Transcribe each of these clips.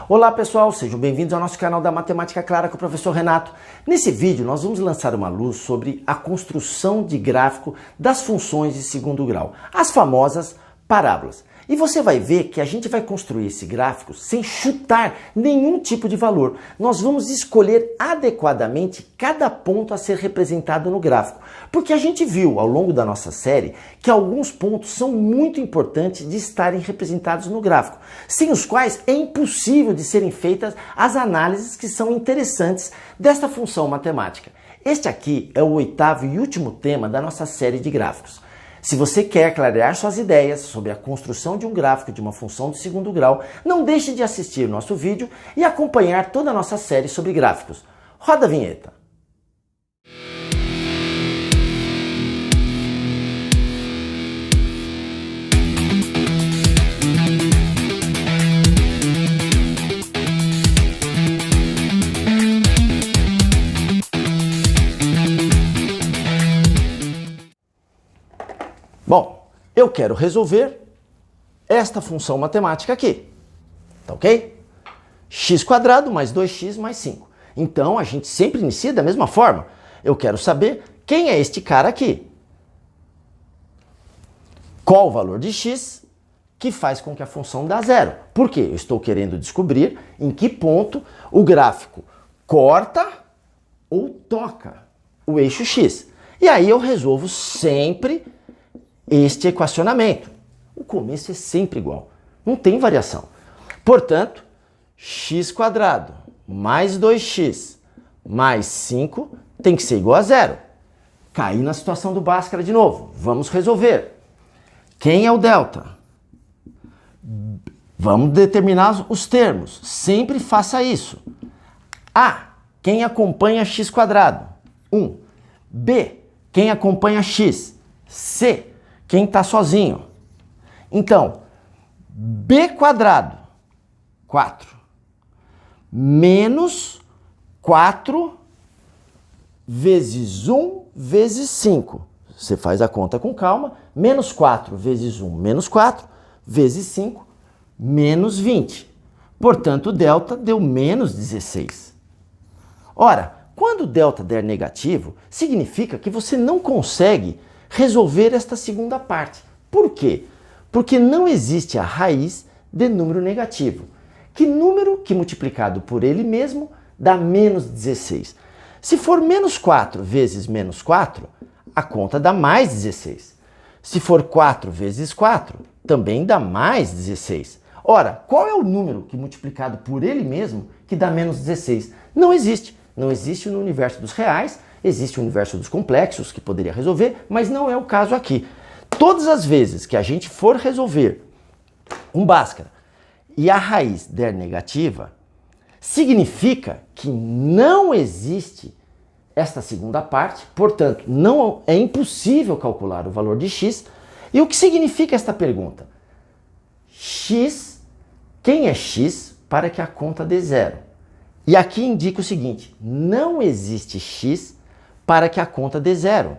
Olá pessoal, sejam bem-vindos ao nosso canal da Matemática Clara com o professor Renato. Nesse vídeo nós vamos lançar uma luz sobre a construção de gráfico das funções de segundo grau, as famosas parábolas. E você vai ver que a gente vai construir esse gráfico sem chutar nenhum tipo de valor. Nós vamos escolher adequadamente cada ponto a ser representado no gráfico. Porque a gente viu ao longo da nossa série que alguns pontos são muito importantes de estarem representados no gráfico, sem os quais é impossível de serem feitas as análises que são interessantes desta função matemática. Este aqui é o 8º e último tema da nossa série de gráficos. Se você quer clarear suas ideias sobre a construção de um gráfico de uma função de segundo grau, não deixe de assistir nosso vídeo e acompanhar toda a nossa série sobre gráficos. Roda a vinheta! Bom, eu quero resolver esta função matemática aqui, tá ok? x² mais 2x mais 5. Então, a gente sempre inicia da mesma forma. Eu quero saber quem é este cara aqui. Qual o valor de x que faz com que a função dê zero? Por quê? Eu estou querendo descobrir em que ponto o gráfico corta ou toca o eixo x. E aí eu resolvo sempre este equacionamento. O começo é sempre igual, não tem variação. Portanto, x² mais 2x mais 5 tem que ser igual a zero. Caí na situação do Bhaskara de novo. Vamos resolver. Quem é o delta? Vamos determinar os termos. Sempre faça isso. A. Quem acompanha x²? 1. B. Quem acompanha x? C. Quem está sozinho? Então, b², 4, menos 4 vezes 1 vezes 5. Você faz a conta com calma. Menos 4 vezes 1, menos 4, vezes 5, menos 20. Portanto, o delta deu menos 16. Ora, quando o delta der negativo, significa que você não consegue resolver esta segunda parte. Por quê? Porque não existe a raiz de número negativo. Que número que multiplicado por ele mesmo dá menos 16? Se for menos 4 vezes menos 4, a conta dá mais 16. Se for 4 vezes 4, também dá mais 16. Ora, qual é o número que multiplicado por ele mesmo que dá menos 16? Não existe. Não existe no universo dos reais. Existe o universo dos complexos, que poderia resolver, mas não é o caso aqui. Todas as vezes que a gente for resolver um Bhaskara e a raiz der negativa, significa que não existe esta segunda parte, portanto, não é impossível calcular o valor de x. E o que significa esta pergunta? X, quem é x para que a conta dê zero? E aqui indica o seguinte, não existe x para que a conta dê zero.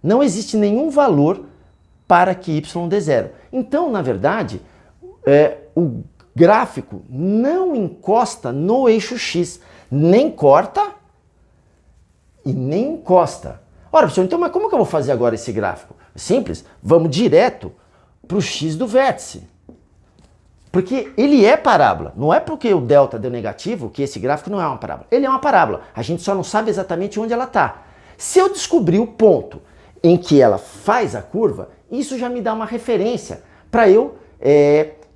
Não existe nenhum valor para que y dê zero. Então, na verdade, o gráfico não encosta no eixo x, nem corta e nem encosta. Ora, professor, então, mas como que eu vou fazer agora esse gráfico? Simples, vamos direto para o x do vértice. Porque ele é parábola. Não é porque o delta deu negativo que esse gráfico não é uma parábola. Ele é uma parábola. A gente só não sabe exatamente onde ela está. Se eu descobrir o ponto em que ela faz a curva, isso já me dá uma referência para eu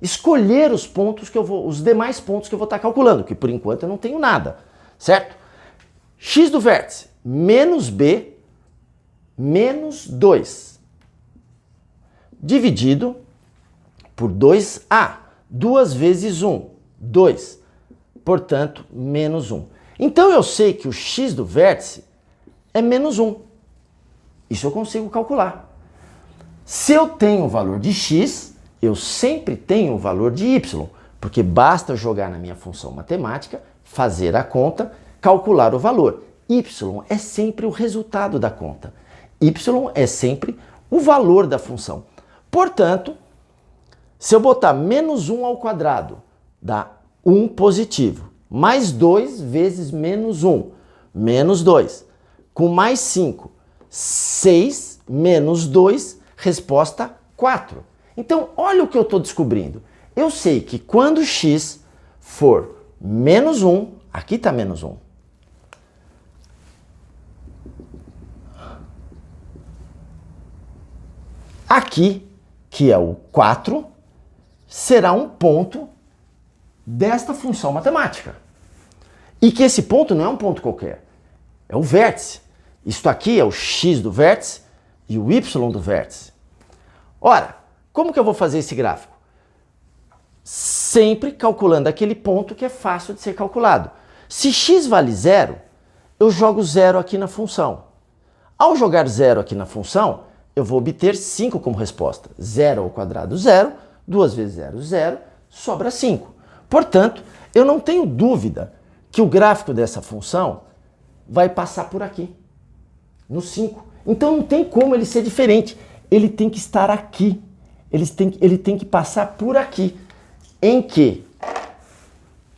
escolher os pontos que eu vou, os demais pontos que eu vou estar calculando, que por enquanto eu não tenho nada, certo? X do vértice menos b menos 2 dividido por 2a. 2 vezes 1, 2. Portanto, menos 1. Então eu sei que o x do vértice é menos 1. Isso eu consigo calcular. Se eu tenho o valor de x, eu sempre tenho o valor de y, porque basta jogar na minha função matemática, fazer a conta, calcular o valor. Y é sempre o resultado da conta. Y é sempre o valor da função. Portanto, se eu botar menos 1 ao quadrado dá 1 positivo. Mais 2 vezes menos 1, menos 2. Com mais 5, 6 menos 2, resposta 4. Então, olha o que eu estou descobrindo. Eu sei que quando x for menos 1, aqui está menos 1. Aqui, que é o 4, será um ponto desta função matemática. E que esse ponto não é um ponto qualquer, é o vértice. Isto aqui é o x do vértice e o y do vértice. Ora, como que eu vou fazer esse gráfico? Sempre calculando aquele ponto que é fácil de ser calculado. Se x vale 0, eu jogo 0 aqui na função. Ao jogar 0 aqui na função, eu vou obter 5 como resposta. 0 ao quadrado, 0. 2 vezes 0, 0. Sobra 5. Portanto, eu não tenho dúvida que o gráfico dessa função vai passar por aqui, no 5. Então não tem como ele ser diferente. Ele tem que estar aqui. Ele tem que passar por aqui. Em que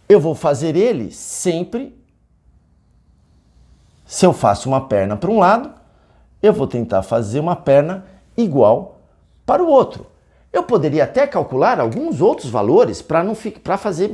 eu vou fazer ele sempre, se eu faço uma perna para um lado, eu vou tentar fazer uma perna igual para o outro. Eu poderia até calcular alguns outros valores para fazer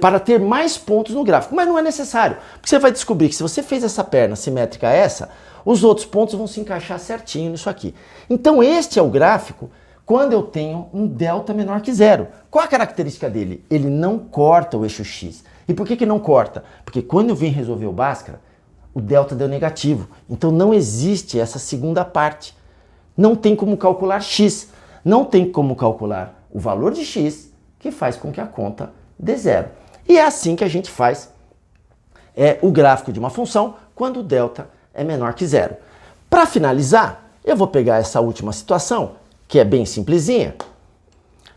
para ter mais pontos no gráfico, mas não é necessário, porque você vai descobrir que se você fez essa perna simétrica a essa, os outros pontos vão se encaixar certinho nisso aqui. Então este é o gráfico quando eu tenho um delta menor que 0. Qual a característica dele? Ele não corta o eixo x. E por que não corta? Porque quando eu vim resolver o Bhaskara, o delta deu negativo. Então não existe essa segunda parte. Não tem como calcular x. Não tem como calcular o valor de x que faz com que a conta dê 0. E é assim que a gente faz o gráfico de uma função quando o delta é menor que 0. Para finalizar, eu vou pegar essa última situação, que é bem simplesinha,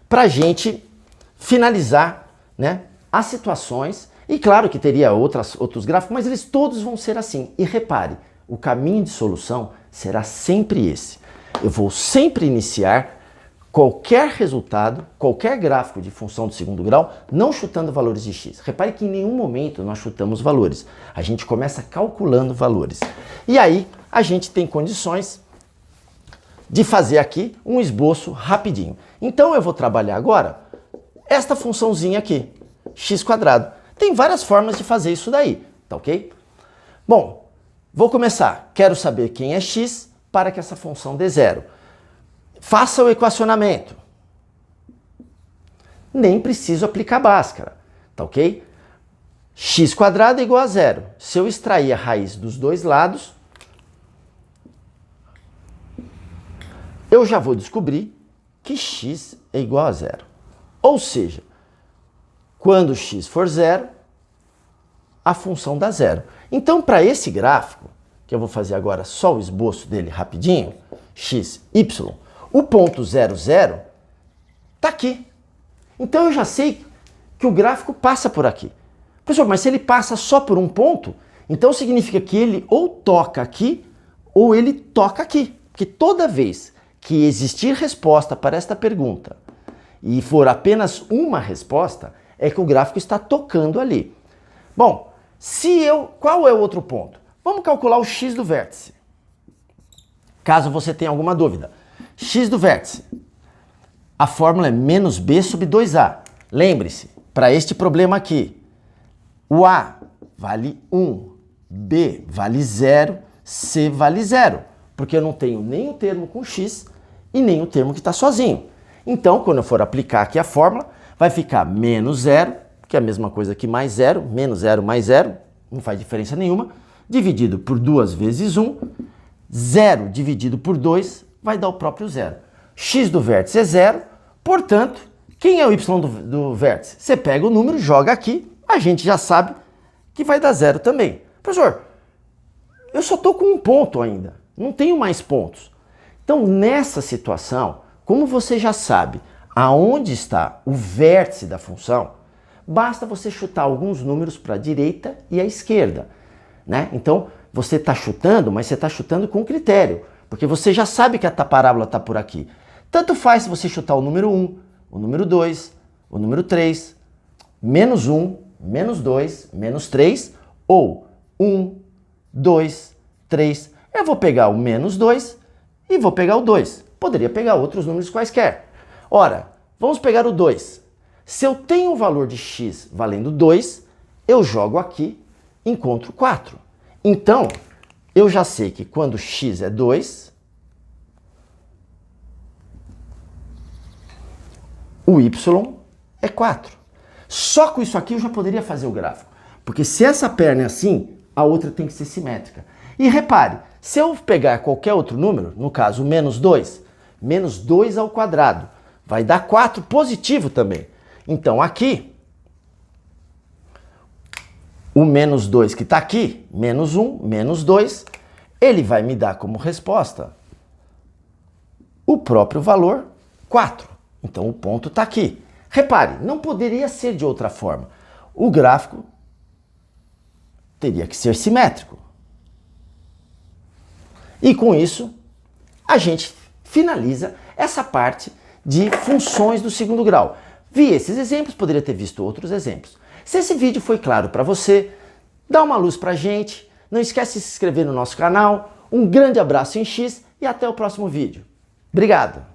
para a gente finalizar, né, as situações. E claro que teria outros gráficos, mas eles todos vão ser assim. E repare, o caminho de solução será sempre esse. Eu vou sempre iniciar qualquer resultado, qualquer gráfico de função do segundo grau, não chutando valores de x. Repare que em nenhum momento nós chutamos valores. A gente começa calculando valores. E aí a gente tem condições de fazer aqui um esboço rapidinho. Então eu vou trabalhar agora esta funçãozinha aqui, x². Tem várias formas de fazer isso daí, tá ok? Bom, vou começar. Quero saber quem é x para que essa função dê 0. Faça o equacionamento. Nem preciso aplicar Bhaskara, tá ok? x² é igual a 0. Se eu extrair a raiz dos dois lados, eu já vou descobrir que x é igual a 0. Ou seja, quando x for 0, a função dá 0. Então, para esse gráfico, que eu vou fazer agora só o esboço dele rapidinho, x, y, o ponto 0, 0 está aqui. Então, eu já sei que o gráfico passa por aqui. Professor, mas se ele passa só por um ponto, então significa que ele ou toca aqui ou ele toca aqui. Porque toda vez que existir resposta para esta pergunta e for apenas uma resposta, é que o gráfico está tocando ali. Bom, qual é o outro ponto? Vamos calcular o x do vértice. Caso você tenha alguma dúvida. X do vértice. A fórmula é menos b sobre 2a. Lembre-se, para este problema aqui, o a vale 1, b vale 0, c vale 0. Porque eu não tenho nem o termo com x e nem o termo que está sozinho. Então, quando eu for aplicar aqui a fórmula, vai ficar menos 0, que é a mesma coisa que mais 0, menos 0 mais 0, não faz diferença nenhuma, dividido por 2 vezes 1, 0 dividido por 2 vai dar o próprio 0. X do vértice é 0, portanto, quem é o y do vértice? Você pega o número, joga aqui, a gente já sabe que vai dar 0 também. Professor, eu só estou com um ponto ainda, não tenho mais pontos. Então, nessa situação, como você já sabe aonde está o vértice da função, basta você chutar alguns números para a direita e à esquerda, né? Então, você está chutando, mas você está chutando com critério, porque você já sabe que a parábola está por aqui. Tanto faz se você chutar o número 1, o número 2, o número 3, menos 1, menos 2, menos 3, ou 1, 2, 3. Eu vou pegar o menos 2 e vou pegar o 2. Poderia pegar outros números quaisquer. Ora, vamos pegar o 2. Se eu tenho o valor de x valendo 2, eu jogo aqui e encontro 4. Então, eu já sei que quando x é 2, o y é 4. Só com isso aqui eu já poderia fazer o gráfico. Porque se essa perna é assim, a outra tem que ser simétrica. E repare, se eu pegar qualquer outro número, no caso menos 2 ao quadrado, vai dar 4 positivo também. Então aqui, o menos 2 que está aqui, menos 1, menos 2, ele vai me dar como resposta o próprio valor 4. Então o ponto está aqui. Repare, não poderia ser de outra forma. O gráfico teria que ser simétrico. E com isso, a gente finaliza essa parte de funções do segundo grau. Vi esses exemplos, poderia ter visto outros exemplos. Se esse vídeo foi claro para você, dá uma luz pra gente. Não esquece de se inscrever no nosso canal. Um grande abraço em X e até o próximo vídeo. Obrigado!